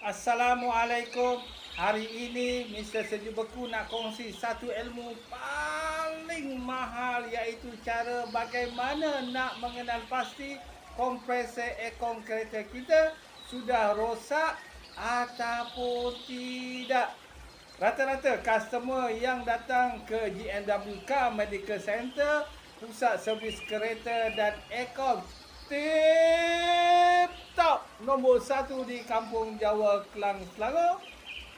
Assalamualaikum. Hari ini Mr. Sejuk Beku nak kongsi satu ilmu paling mahal, iaitu cara bagaimana nak mengenal pasti kompresor aircon kereta kita sudah rosak ataupun tidak. Rata-rata customer yang datang ke GMW Car Medical Center, pusat servis kereta dan aircon tip top nombor 1 di Kampung Jawa, Kelang, Selangor,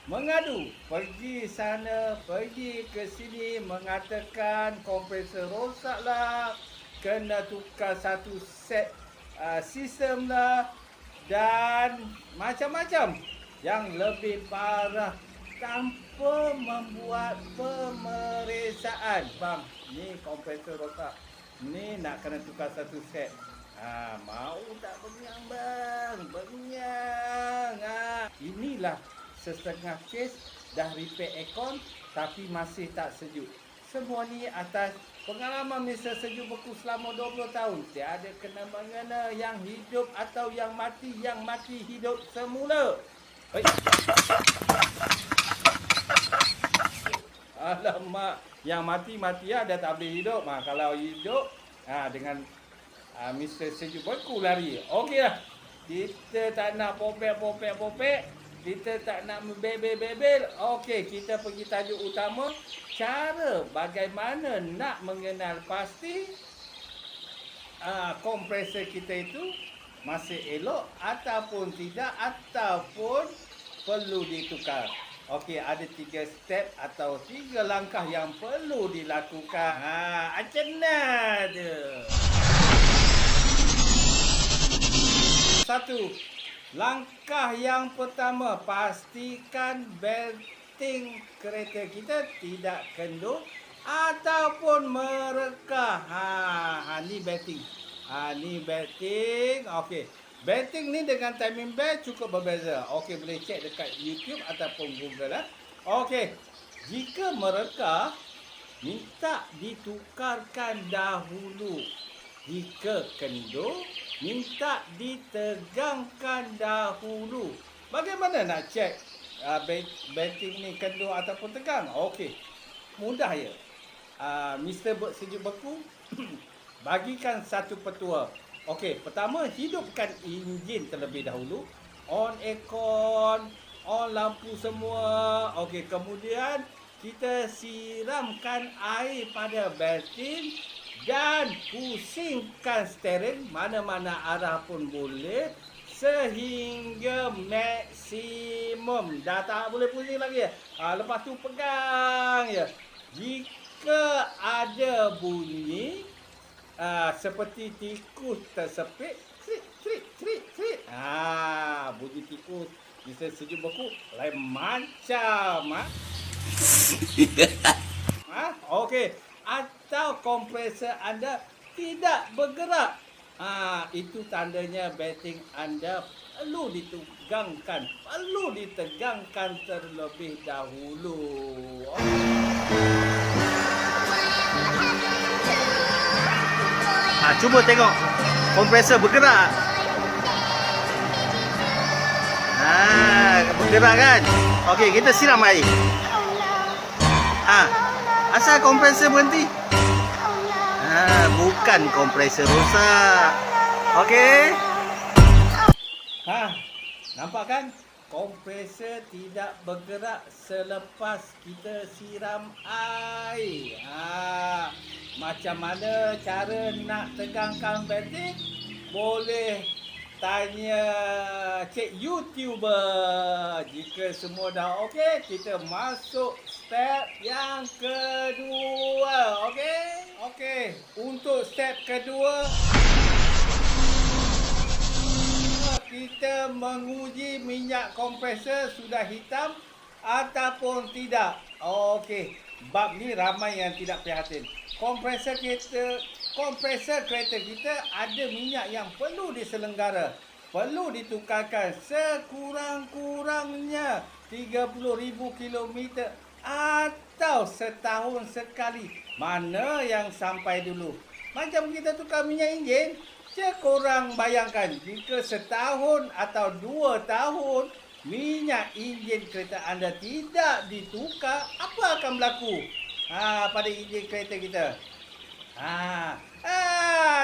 mengadu, pergi sana, pergi ke sini, mengatakan kompresor rosak lah, kena tukar satu set sistem lah, dan macam-macam yang lebih parah tanpa membuat pemeriksaan. Bang, ni kompresor rosak, ni nak kena tukar satu set. Mau tak bengang bang? Bengang. Inilah setengah kes dah repair aircon tapi masih tak sejuk. Semua ni atas pengalaman Mr. Sejuk Beku selama 20 tahun. Tiada kena-mengena yang hidup atau yang mati hidup semula. Alamak, yang mati dah tak boleh hidup. Kalau hidup dengan Mr. Sejuk Beku lari. Okey lah. Kita tak nak popek. Kita tak nak bebel. Okey, kita pergi tajuk utama. Cara bagaimana nak mengenal pasti kompresor kita itu masih elok ataupun tidak, ataupun perlu ditukar. Okey, ada 3 step atau 3 langkah yang perlu dilakukan. Macam mana dia? 1. Langkah yang pertama, pastikan belting kereta kita tidak kendor ataupun merekah. Ni belting. Ni belting. Okey. Belting ni dengan timing belt cukup berbeza. Okey, boleh cek dekat YouTube ataupun Google lah. Okey. Jika merekah, minta ditukarkan dahulu. Jika kendor, minta ditegangkan dahulu. Bagaimana nak cek belting ni kendor ataupun tegang? Okey, mudah ya. Mr. Sejuk Beku bagikan satu petua. Okey, pertama, hidupkan enjin terlebih dahulu. On aircon, on lampu semua. Okey, kemudian kita siramkan air pada belting dan pusingkan steering mana-mana arah pun boleh sehingga maksimum. Dah tak boleh pusing lagi. Lepas tu pegang je. Jika ada bunyi seperti tikus tersepit, trik. Bunyi tikus bisa Sejuk Beku lain macam. Okey. Atau kompresor anda tidak bergerak, itu tandanya belting anda perlu ditegangkan terlebih dahulu. Cuba tengok kompresor bergerak. Bergerak kan? Okey, kita siram air. Asal kompresor berhenti? Bukan kompresor rosak. Okey. Nampak kan? Kompresor tidak bergerak selepas kita siram air. Macam mana cara nak tegangkan belting? Boleh tanya cik YouTuber. Jika semua dah okey, kita masuk step yang kedua. Okey. Untuk step kedua, kita menguji minyak kompresor sudah hitam ataupun tidak. Okey. Bab ni ramai yang tidak prihatin. Kompresor kereta kita ada minyak yang perlu diselenggara. Perlu ditukarkan sekurang-kurangnya 30,000 kilometer atau setahun sekali. Mana yang sampai dulu? Macam kita tukar minyak enjin, sekurang bayangkan jika setahun atau 2 tahun minyak enjin kereta anda tidak ditukar, apa akan berlaku pada enjin kereta kita?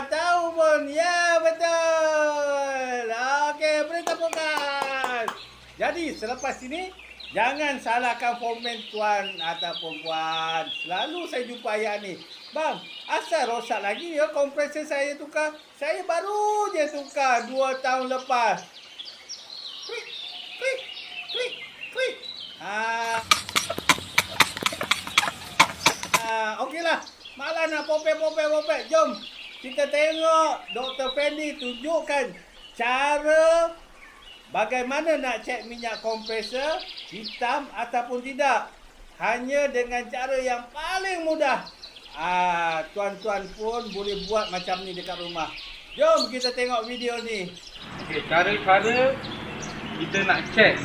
Tahu pun. Ya, betul. Okey, beri tepukan. Jadi, selepas ini, jangan salahkan foreman tuan ataupun puan. Selalu saya jumpa ayat ni. Bang, asal rosak lagi ya kompresor saya tukar. Saya baru je tukar 2 tahun lepas. Klik, klik, klik, klik. Okeylah. Malah nak popek. Jom kita tengok Dr. Fendi tunjukkan cara bagaimana nak cek minyak kompresor hitam ataupun tidak. Hanya dengan cara yang paling mudah. Tuan-tuan pun boleh buat macam ni dekat rumah. Jom kita tengok video ni. Okay, cara-cara kita nak cek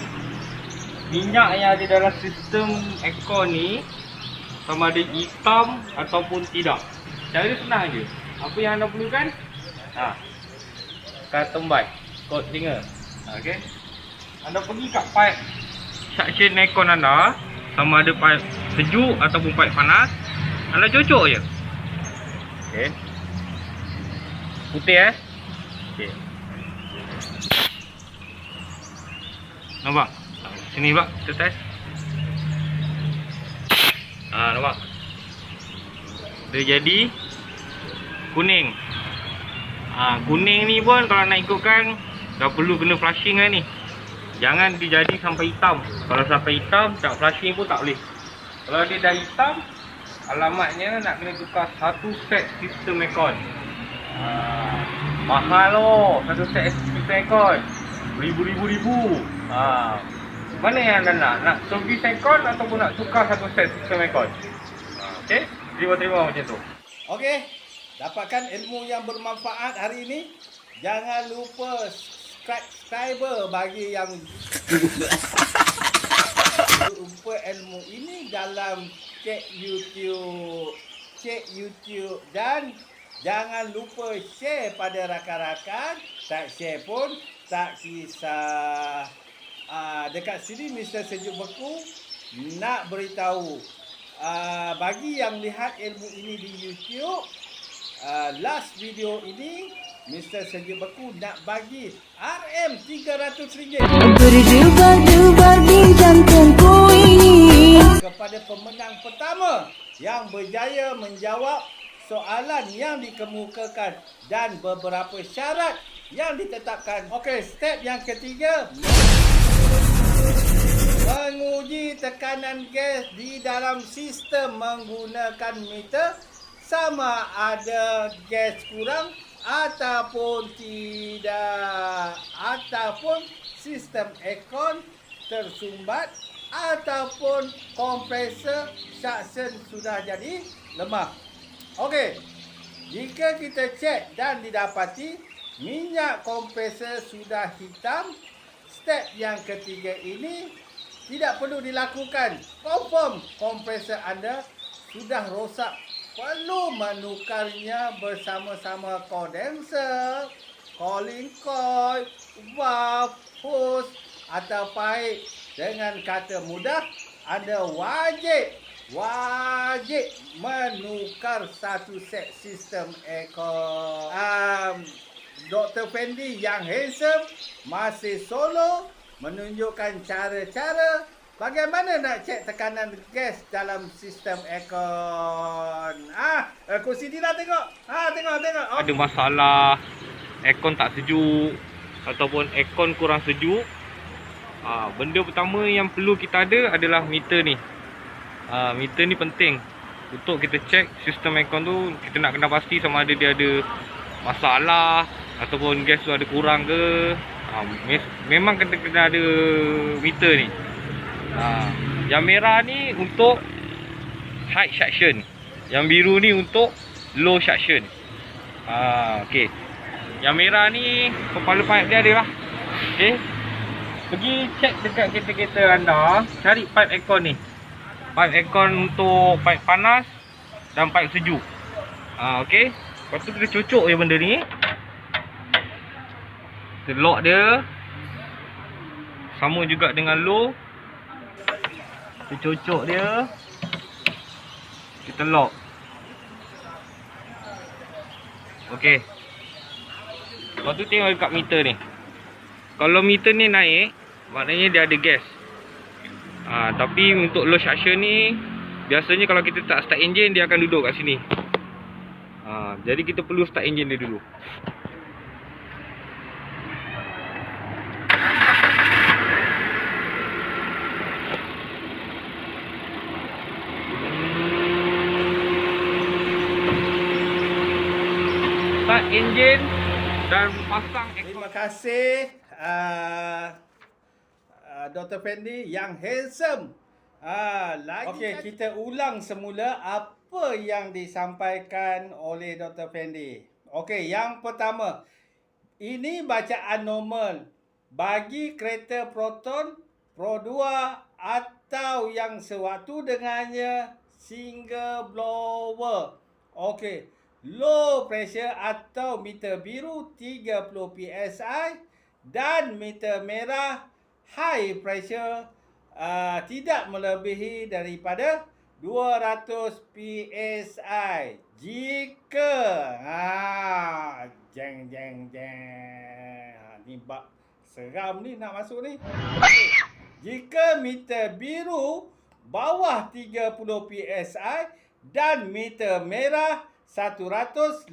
minyak yang ada dalam sistem aircon ni sama ada hitam ataupun tidak. Cara senang je. Apa yang anda perlukan? Cotton bud, coat hanger. Okey. Anda pergi kat pipe suction aircon anda, sama ada pipe sejuk ataupun pipe panas, anda cocok je. Okey. Putih Okey. Nampak? Sini pula kita test. Nampak? Dia jadi kuning. Kuning ni pun kalau nak ikutkan dah perlu kena flushing kan ni. Jangan dijadi sampai hitam. Kalau sampai hitam tak flushing pun tak boleh. Kalau dia dah hitam, alamatnya nak kena tukar satu set sistem aircon. Mahal loh satu set sistem aircon. Ribu. Mana yang anda nak? Nak servis aircon ataupun nak tukar satu set sistem aircon? Okey, terima macam tu. Okey, dapatkan ilmu yang bermanfaat hari ini. Jangan lupa subscriber bagi yang lupa ilmu ini dalam cek YouTube dan jangan lupa share pada rakan-rakan. Tak share pun tak kisah. Dekat sini Mr. Sejuk Beku nak beritahu bagi yang lihat ilmu ini di YouTube, last video ini Mr. Sejuk Beku nak bagi RM300 berdebar-debar di jantungku ini kepada pemenang pertama yang berjaya menjawab soalan yang dikemukakan dan beberapa syarat yang ditetapkan. Okey, step yang ketiga, menguji tekanan gas di dalam sistem menggunakan meter sama ada gas kurang ataupun tidak, ataupun sistem aircon tersumbat ataupun kompresor suction sudah jadi lemah. Okey, jika kita cek dan didapati minyak kompresor sudah hitam, step yang ketiga ini tidak perlu dilakukan. Confirm kompresor anda sudah rosak. Perlu menukarnya bersama-sama kondenser, cooling coil, valve, hose atau pipe. Dengan kata mudah, anda wajib menukar satu set sistem aircon. Dr. Fendi yang handsome masih solo menunjukkan cara-cara bagaimana nak cek tekanan gas dalam sistem aircon. Kursi Dina tengok. Tengok. Ada masalah aircon tak sejuk ataupun aircon kurang sejuk. Benda pertama yang perlu kita ada adalah meter ni. Meter ni penting untuk kita cek sistem aircon tu. Kita nak kena pasti sama ada dia ada masalah ataupun gas tu ada kurang ke. Memang kena ada meter ni. Yang merah ni untuk high suction, yang biru ni untuk low suction. Okey. Yang merah ni kepala pipe dia adalah. Okey. Pergi cek dekat kereta-kereta anda, cari pipe aircon ni. Pipe aircon untuk pipe panas dan pipe sejuk. Okey. Lepas tu kita cocok je benda ni. Kita lock dia. sama juga dengan low. Kita cocok dia. Kita lock. Okey. Lepas tu tengok dekat meter ni. Kalau meter ni naik, maknanya dia ada gas. Tapi untuk low suction ni, biasanya kalau kita tak start engine, dia akan duduk kat sini. Jadi kita perlu start engine dia dulu. Start engine dan pasang Terima kasih Dr. Fendi yang handsome. Okey, kita ulang semula apa yang disampaikan oleh Dr. Fendi. Okey, yang pertama, ini bacaan normal bagi kereta Proton Pro 2 atau yang sewaktu dengannya single blower. Okey, low pressure atau meter biru 30 PSI dan meter merah high pressure tidak melebihi daripada 200 PSI. Jika jeng ni bak seram ni nak masuk ni. Okay. Jika meter biru bawah 30 PSI dan meter merah 150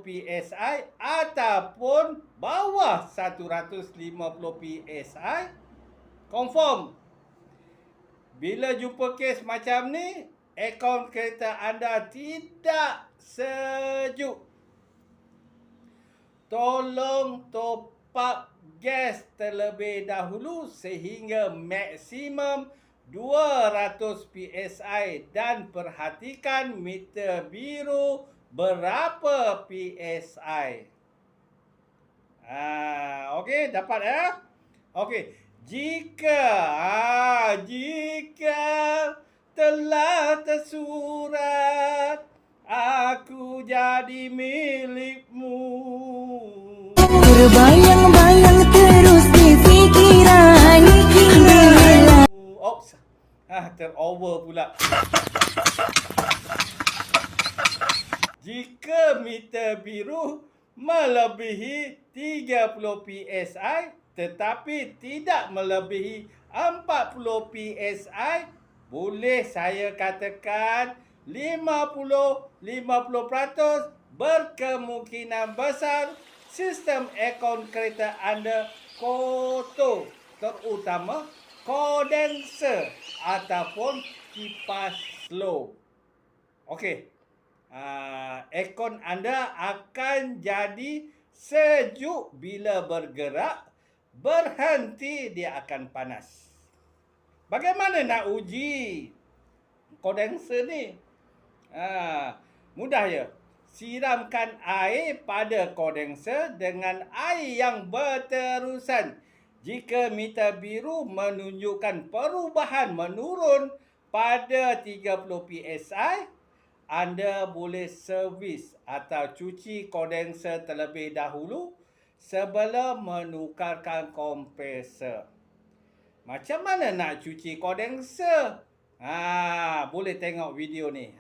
PSI ataupun bawah 150 PSI, confirm. Bila jumpa kes macam ni, aircon kereta anda tidak sejuk. Tolong top up gas terlebih dahulu sehingga maksimum 200 PSI dan perhatikan meter biru berapa PSI. Okey, dapat ya? Okey. Jika telah tersurat aku jadi milikmu. Terbayang-bayang terus di fikiran bila Oops. Terover pula. Jika meter biru melebihi 30 PSI tetapi tidak melebihi 40 PSI, boleh saya katakan 50% berkemungkinan besar sistem aircon kereta anda kotor, terutama kondenser ataupun kipas slow. Okey. Aircon anda akan jadi sejuk bila bergerak, berhenti dia akan panas. Bagaimana nak uji kondenser ni? Mudah ya. Siramkan air pada kondenser dengan air yang berterusan. Jika meter biru menunjukkan perubahan menurun pada 30 PSI, anda boleh servis atau cuci kondenser terlebih dahulu sebelum menukarkan kompresor. Macam mana nak cuci kondenser? Boleh tengok video ni.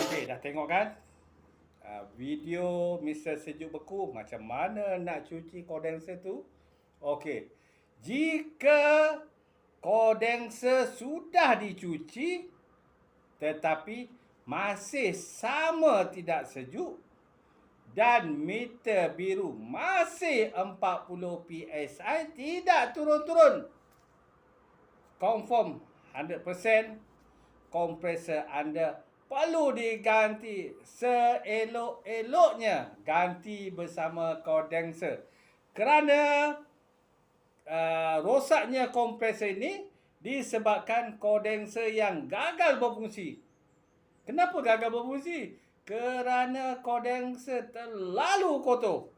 Okey, dah tengok kan? Video Mr. Sejuk Beku macam mana nak cuci kondenser tu. Okey. Jika kondenser sudah dicuci tetapi masih sama tidak sejuk dan meter biru masih 40 PSI tidak turun-turun, confirm 100% kompresor anda perlu diganti. Seelok-eloknya ganti bersama kondenser kerana rosaknya kompresor ini disebabkan kondenser yang gagal berfungsi. Kenapa gagal berfungsi? Kerana kondenser terlalu kotor.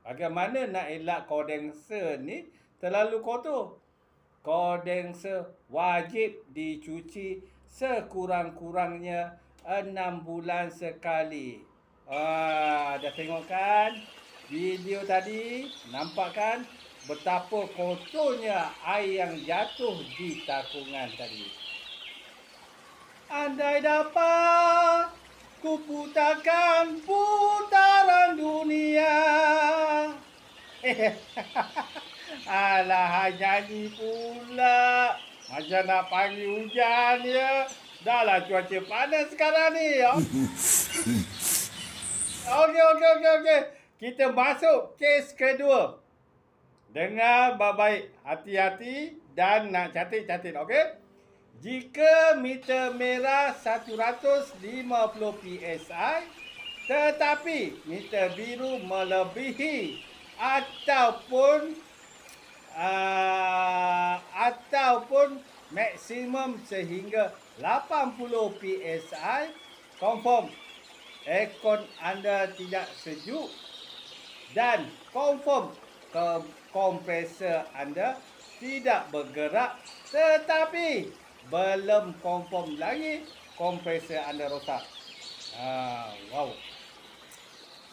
Bagaimana nak elak kondenser ni terlalu kotor? kondenser wajib dicuci sekurang-kurangnya 6 bulan sekali. Dah tengok kan video tadi? Nampak kan betapa kotornya air yang jatuh di takungan tadi. Andai dapat ku putarkan putaran dunia. Alah, nyanyi pula. Macam nak panggil hujan ya. Dahlah cuaca panas sekarang ni. Okey. Kita masuk kes kedua. Dengar baik-baik. Hati-hati dan nak catat, okey? Jika meter merah 150 PSI tetapi meter biru melebihi ataupun maksimum sehingga 80 PSI, confirm aircon anda tidak sejuk dan confirm kompresor anda tidak bergerak, tetapi belum confirm lagi kompresor anda rosak. Wow,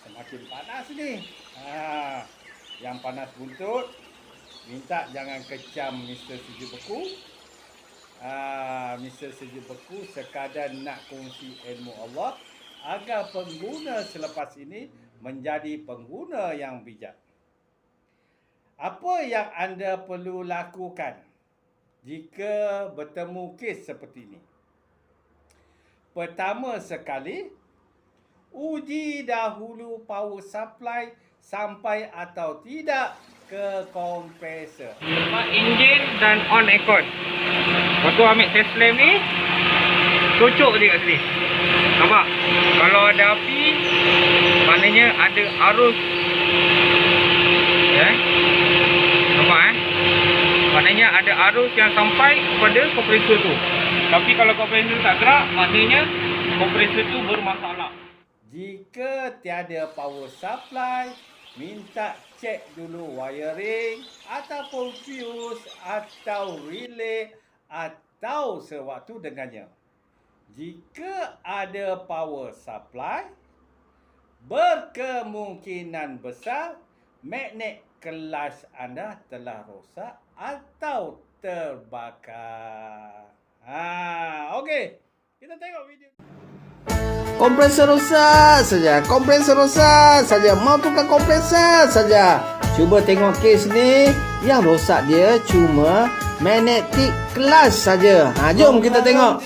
semakin panas ni. Yang panas buntut, minta jangan kecam Mr. Sejuk Beku. Mr. Sejuk Beku sekadar nak kongsi ilmu Allah agar pengguna selepas ini menjadi pengguna yang bijak. Apa yang anda perlu lakukan jika bertemu kes seperti ini? Pertama sekali, uji dahulu power supply sampai atau tidak ke kompresor. Lepas enjin dan on aircon. Lepas tu ambil test lamp ni, cocok dia kat sini. Nampak? Kalau ada api, maknanya ada arus. Nampak maknanya ada arus yang sampai kepada kompresor tu. Tapi kalau kompresor tak gerak, maknanya kompresor tu bermasalah. Jika tiada power supply, minta cek dulu wiring ataupun fuse atau relay atau sewaktu dengannya. Jika ada power supply, berkemungkinan besar magnet kelas anda telah rosak atau terbakar. Okey. Kita tengok video. Kompresor rosak saja. Mau tukar kompresor saja. Cuba tengok kes ni. Yang rosak dia cuma magnetic clutch saja. Jom kita tengok.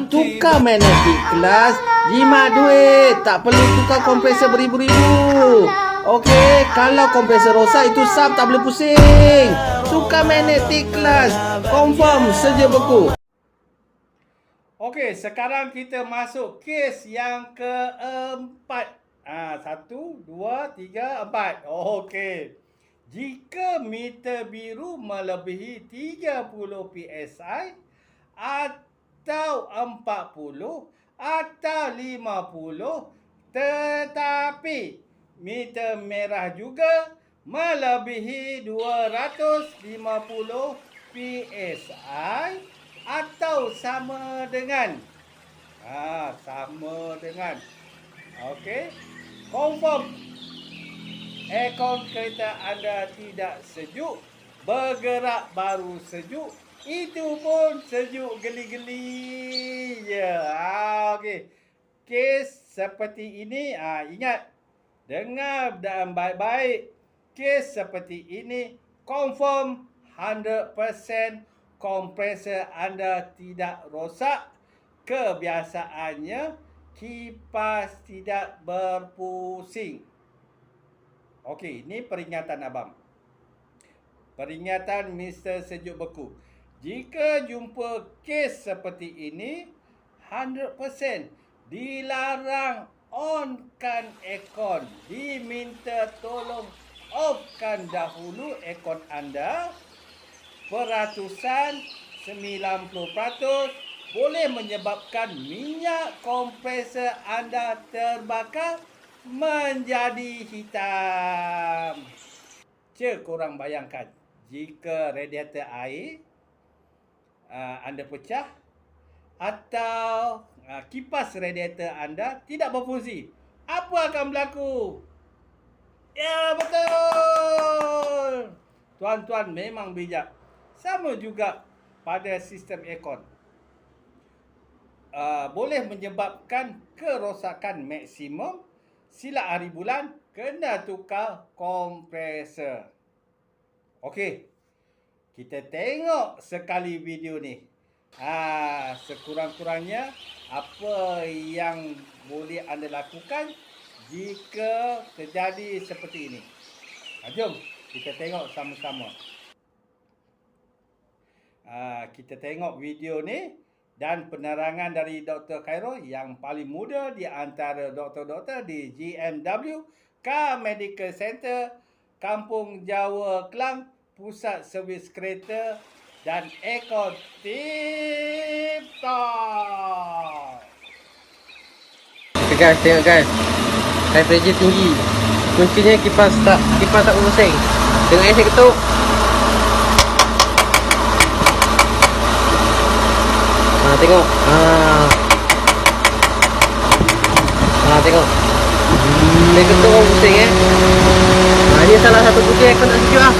Tukar magnetic clutch, jimat duit. Tak perlu tukar kompresor beribu-ribu. Okey, kalau kompresor rosak itu sub tak boleh pusing. Tukar magnetic clutch, confirm Sejuk Beku. Okey, sekarang kita masuk kes yang keempat. 1, 2, 3, 4. Okey. Jika meter biru melebihi 30 PSI atau 40 atau 50, tetapi meter merah juga melebihi 250 PSI atau sama dengan okey, confirm aircon kereta anda tidak sejuk, bergerak baru sejuk, itu pun sejuk geli-geli je. Okey, kes seperti ini ingat, dengar dan baik-baik. Kes seperti ini confirm 100% kompresor anda tidak rosak. Kebiasaannya kipas tidak berpusing. Okey, ini peringatan abang. Peringatan Mr. Sejuk Beku. Jika jumpa kes seperti ini, 100% dilarang onkan aircon. Diminta tolong offkan dahulu aircon anda. Peratusan 90% boleh menyebabkan minyak kompresor anda terbakar menjadi hitam. Korang bayangkan, jika radiator air anda pecah atau kipas radiator anda tidak berfungsi. Apa akan berlaku? Ya, betul. Tuan-tuan memang bijak. Sama juga pada sistem aircon. Boleh menyebabkan kerosakan maksimum. Sila hari bulan kena tukar kompresor. Okey. Kita tengok sekali video ni. Sekurang-kurangnya apa yang boleh anda lakukan jika terjadi seperti ini. Jom kita tengok sama-sama. Kita tengok video ni dan penerangan dari Dr. Khairul yang paling muda di antara doktor-doktor di GMW Car Medical Center, Kampung Jawa, Klang, pusat servis kereta dan aircon tip-top. Guys, tengok guys. High pressure tinggi. Kuncinya kipas tak bersih. Tengok saya ketuk. Tengok. Tengok. Dia ketuk orang pusing Ini salah satu bukti aircon tak sejuk lah.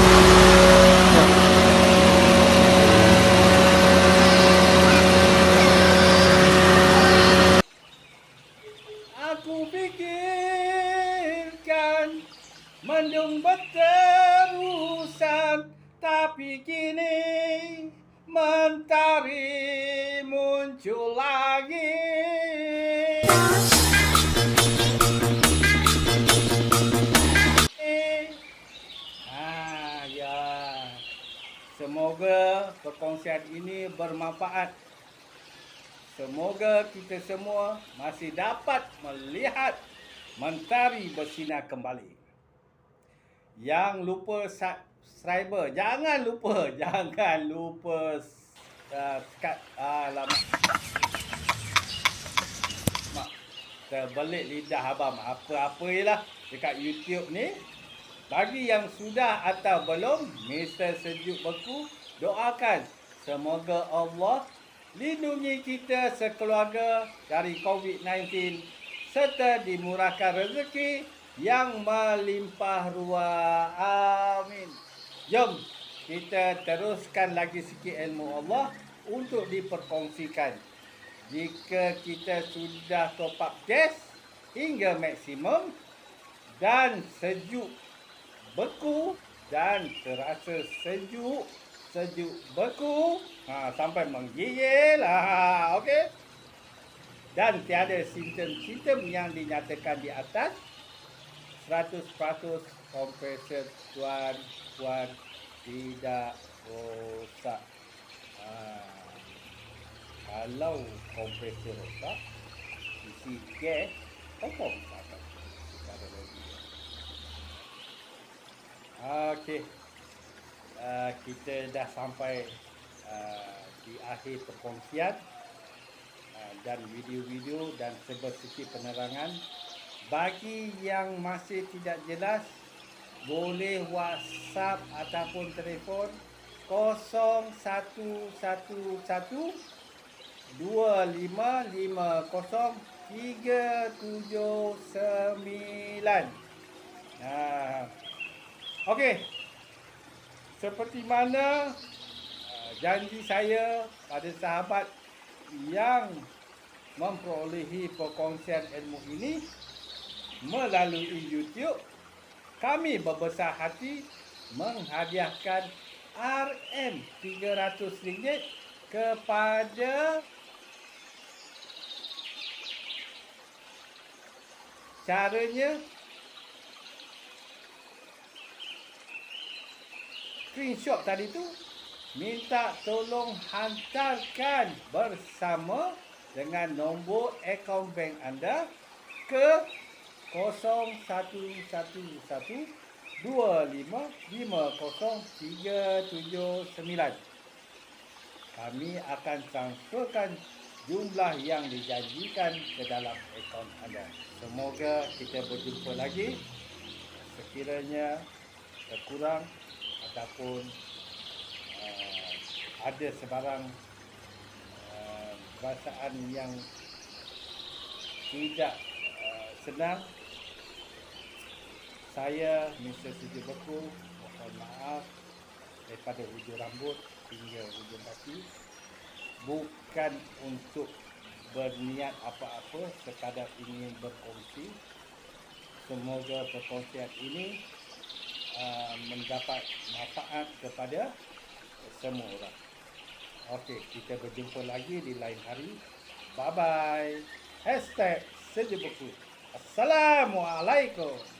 Aku fikirkan mendung berterusan, tapi kini mentari muncul lagi. Semoga perkongsian ini bermanfaat. Semoga kita semua masih dapat melihat mentari bersinar kembali. Yang lupa subscriber, jangan lupa kat terbelit lidah abang. Apa-apa lah dekat YouTube ni. Bagi yang sudah atau belum, Mr. Sejuk Beku doakan semoga Allah lindungi kita sekeluarga dari COVID-19 serta dimurahkan rezeki yang melimpah ruah. Amin. Jom kita teruskan lagi sikit ilmu Allah untuk diperkongsikan. Jika kita sudah top up gas hingga maksimum dan sejuk beku dan terasa sejuk beku sampai menggigil okey, dan tiada simptom-simptom yang dinyatakan di atas, 100% kompresor tuan-tuan tidak rosak. Kalau kompresor rosak, isi gas confirm tak ada lagi. Okey, kita dah sampai di akhir perkongsian dan video-video dan sedikit penerangan. Bagi yang masih tidak jelas, boleh WhatsApp ataupun telefon 0111 2550 379. Okey, seperti mana janji saya pada sahabat yang memperolehi perkongsian ilmu ini melalui YouTube, kami berbesar hati menghadiahkan RM300 kepada caranya screenshot tadi tu, minta tolong hantarkan bersama dengan nombor akaun bank anda ke 01112550 379. Kami akan transferkan jumlah yang dijanjikan ke dalam akaun anda. Semoga kita berjumpa lagi. Sekiranya terkurang ataupun ada sebarang bacaan yang tidak senang, saya Mr. Suji Beku mohon maaf daripada hujung rambut hingga hujung kaki, bukan untuk berniat apa-apa, sekadar ingin berkongsi. Semoga perkongsian ini mendapat manfaat kepada semua orang. Okey, kita berjumpa lagi di lain hari. Bye bye. #Sejebuku. Assalamualaikum.